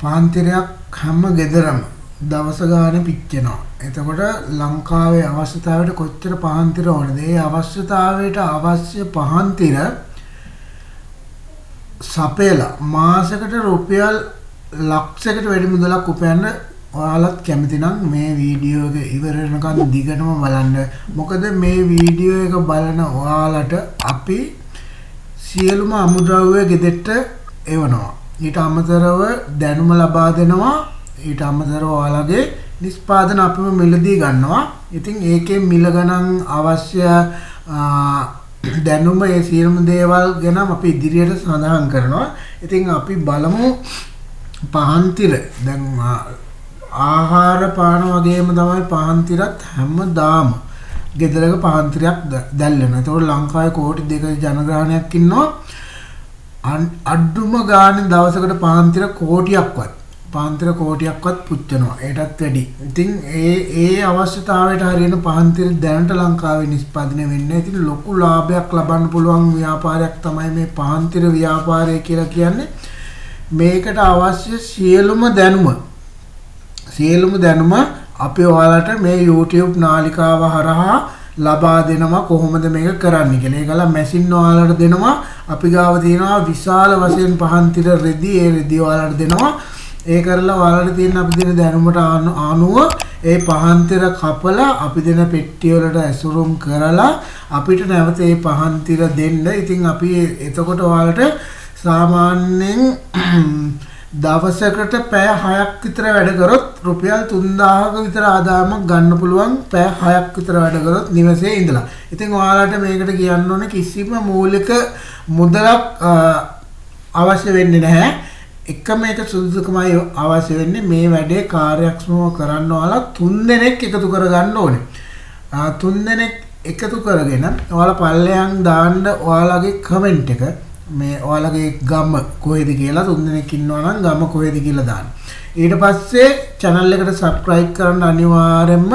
පාන්තිරයක් හැම ගෙදරම දවස ගානේ පිච්චෙනවා. එතකොට ලංකාවේ අවශ්‍යතාවයට කොච්චර පාන්තිර ඕනද? ඒ අවශ්‍යතාවයට අවශ්‍ය පාන්තිර සපයලා මාසෙකට රුපියල් ලක්ෂයකට වැඩි මුදලක් උපයන්න ඔයාලත් කැමති නම් මේ වීඩියෝ එක ඉවර වෙනකන් දිගටම බලන්න. මොකද මේ වීඩියෝ එක බලන ඔයාලට අපි සියලුම අමුද්‍රව්‍ය ගෙදෙට්ට එවනවා. ඊට අමතරව දැනුම ලබා දෙනවා. ඊට අමතරව ඔයාලගේ නිෂ්පාදන අපිම මිලදී ගන්නවා. ඉතින් ඒකේ මිල ගණන් අවශ්‍ය දැනුම ඒ සියලුම දේවල් ගැන අපි ඉදිරියට සඳහන් කරනවා. ඉතින් අපි බලමු පහන්තිර. දැන් ආහාර පාන වගේම තමයි පහන්තිරත් හැමදාම ගෙදරක පහන්තිරයක් දැල්වෙනවා. ඒතකොට ලංකාවේ කෝටි 2 ජනගහනයක් ඉන්නවා. අඩුම ගානේ දවසකට පාන්තිර කෝටියක්වත් පුච්චනවා. ඒටත් වැඩි. ඉතින් ඒ අවශ්‍යතාවයට හරියන පාන්තිර දැනට ලංකාවේ නිෂ්පාදනය වෙන්නේ. ඉතින් ලොකු ලාභයක් ලබන්න පුළුවන් ව්‍යාපාරයක් තමයි මේ පාන්තිර ව්‍යාපාරය කියලා කියන්නේ. මේකට අවශ්‍ය සියලුම දැනුම අපි ඔයාලට මේ YouTube නාලිකාව හරහා ලබා දෙනවා කොහොමද මේක කරන්න කියලා. ඒකලා මැෂින් ඔයාලට දෙනවා. අපි ගාව තියෙනවා විශාල වශයෙන් පහන්තිර රෙදි. ඒ රෙදි ඔයාලට දෙනවා. ඒ කරලා ඔයාලට තියෙන අපි දෙන දැනුමට අනුව ඒ පහන්තිර කපලා අපි දෙන පෙට්ටි වලට ඇසුරුම් කරලා අපිට නැවත ඒ පහන්තිර දෙන්න. ඉතින් අපි එතකොට ඔයාලට සාමාන්‍යයෙන් දවසකට පැය 6ක් විතර වැඩ කරොත් රුපියල් 3000ක විතර ආදායමක් ගන්න පුළුවන්. පැය 6ක් විතර වැඩ කරොත් නිවසේ ඉඳලා. ඉතින් ඔයාලට මේකට කියන්න ඕනේ කිසිම මූලික මුදලක් අවශ්‍ය වෙන්නේ නැහැ. එකම එක සුදුසුකමයි අවශ්‍ය වෙන්නේ මේ වැඩේ කාර්යක්ෂමව කරන්න ඔයාලා 3 දෙනෙක් එකතු කරගන්න ඕනේ. 3 දෙනෙක් එකතු කරගෙන ඔයාලා පල්ලෙයන් දාන්න ඔයාලගේ කමෙන්ට් එක මේ ඔයාලගේ ගම කොහෙද කියලා 3 දෙනෙක් ඉන්නවා නම් ගම කොහෙද කියලා දාන්න. ඊට පස්සේ channel එකට subscribe කරන්න අනිවාර්යයෙන්ම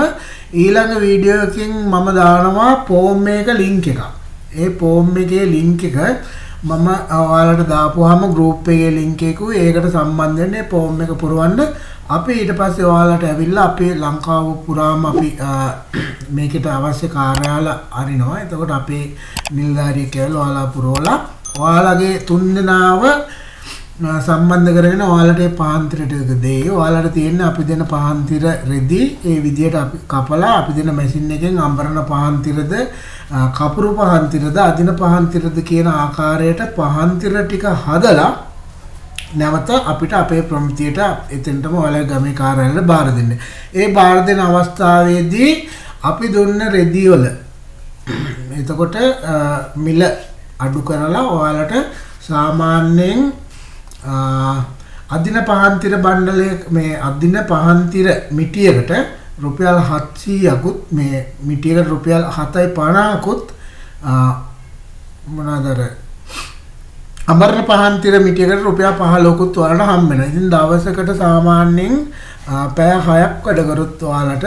ඊළඟ වීඩියෝ එකකින් මම දානවා form එක link එකක්. ඒ form එකේ link එක මම ඔයාලට දාපුවාම group එකේ link එකකුයි ඒකට සම්බන්ධ වෙන්න ඒ form එක පුරවන්න. අපි ඊට පස්සේ ඔයාලට ඇවිල්ලා අපේ ලංකාව පුරාම අපි මේකට අවශ්‍ය කාර්යාල අරිනවා. එතකොට අපේ නිලධාරියෙක් කියලා ඔයාලා පුරවලා ඔයාලගේ 3 දෙනාව සම්බන්ධ කරගෙන ඔයාලට මේ පාන්තිරට දෙයි. ඔයාලට තියෙන්නේ අපි දෙන පාන්තිර රෙදි ඒ විදියට අපි කපලා අපි දෙන මැෂින් එකෙන් අඹරන පාන්තිරද කපුරු පාන්තිරද අදින පාන්තිරද කියන ආකාරයට පාන්තිර ටික හදලා නැවත අපිට අපේ ප්‍රමිතියට එතෙන්ටම ඔයාලගේ ගමේ කාර්යාලයට බාර දෙන්න. ඒ බාර දෙන අවස්ථාවේදී අපි දුන්න රෙදි වල එතකොට මිල අඩු කරලා ඔයාලට සාමාන්‍යයෙන් අදින පහන්තිර බණ්ඩලයේ මේ අදින පහන්තිර මිටියකට රුපියල් 700කුත් මේ මිටියකට රුපියල් 750කුත් මොනවාදර අමරණ පහන්තිර මිටියකට රුපියල් 15කුත් ඔයාලට හම්බ වෙනවා. ඉතින් දවසකට සාමාන්‍යයෙන් පැය 6ක් වැඩ කරොත් ඔයාලට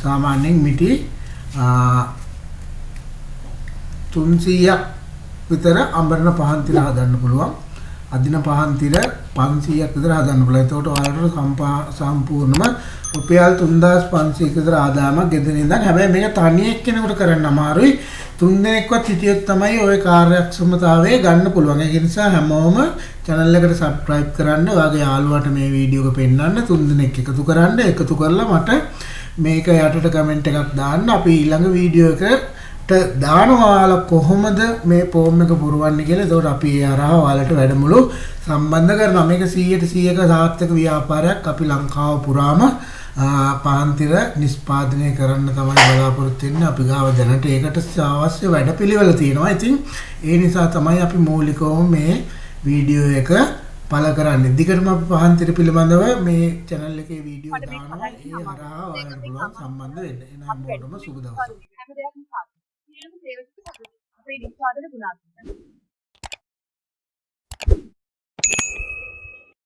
සාමාන්‍යයෙන් මිටි 300ක් විතර අඹරන පහන්තිර හදන්න පුළුවන්. අදින පහන්තිර 500ක් විතර හදන්න පුළුවන්. එතකොට ඔයාලට සම්පූර්ණම රුපියල් 3500ක විතර ආදායමක් ගෙදර ඉඳන්. හැබැයි මේක තනි එක්කෙනෙකුට කරන්න අමාරුයි. 3 දෙනෙක්වත් හිටියොත් තමයි ওই කාර්යක්ෂමතාවය ගන්න පුළුවන්. ඒ නිසා හැමෝම channel එකට subscribe කරන්න. ඔයාගේ යාළුවාට මේ වීඩියෝ එක පෙන්නන්න. 3 දෙනෙක් එකතු කරන්න. එකතු කරලා මට මේක යටට කමෙන්ට් එකක් දාන්න. අපි ඊළඟ වීඩියෝ එකට දානවා ඔයාලා කොහොමද මේ ෆෝම් එක පුරවන්නේ කියලා. ඒකට අපි ඒ හරහා ඔයාලට වැඩමුළු සම්බන්ධ කරනවා. මේක 100% සාර්ථක ව්‍යාපාරයක්. අපි ලංකාව පුරාම පාන්තිර නිෂ්පාදනය කරන්න තමයි බලාපොරොත්තු වෙන්නේ. අපි ගාව දැනට ඒකට අවශ්‍ය වැඩපිළිවෙල තියෙනවා. ඉතින් ඒ නිසා තමයි අපි මූලිකවම මේ වීඩියෝ එක පළ කරන්නේ. දිගටම අපි පාන්තිර පිළිබඳව මේ channel එකේ වීඩියෝ දානවා. ඒ හරහා ඔයාලට පුළුවන් සම්බන්ධ වෙන්න. එහෙනම් හැමෝටම සුබ දවසක්. අපේ නිෂ්පාදන ගුණාත්මක